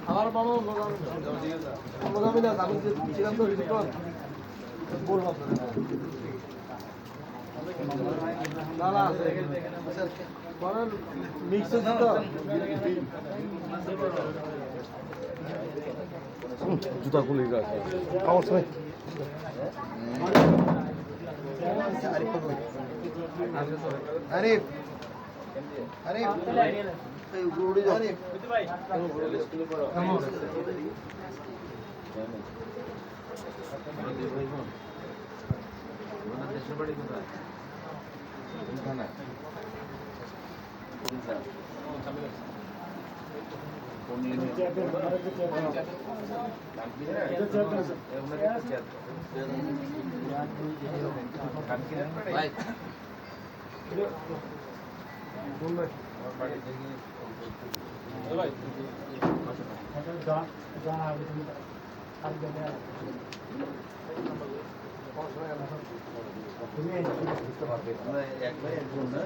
আমার বাবা অনুগামী না, আমি ছিলাম তো বলবো না না মিক্স আছে তো জুতা খুলে গেছে আরিফ আরিফ এই উড়ে যাও আরিফ ভাই দেশের বাড়ি কোথায়? তুমি বুঝতে পারবে একলাই একজন না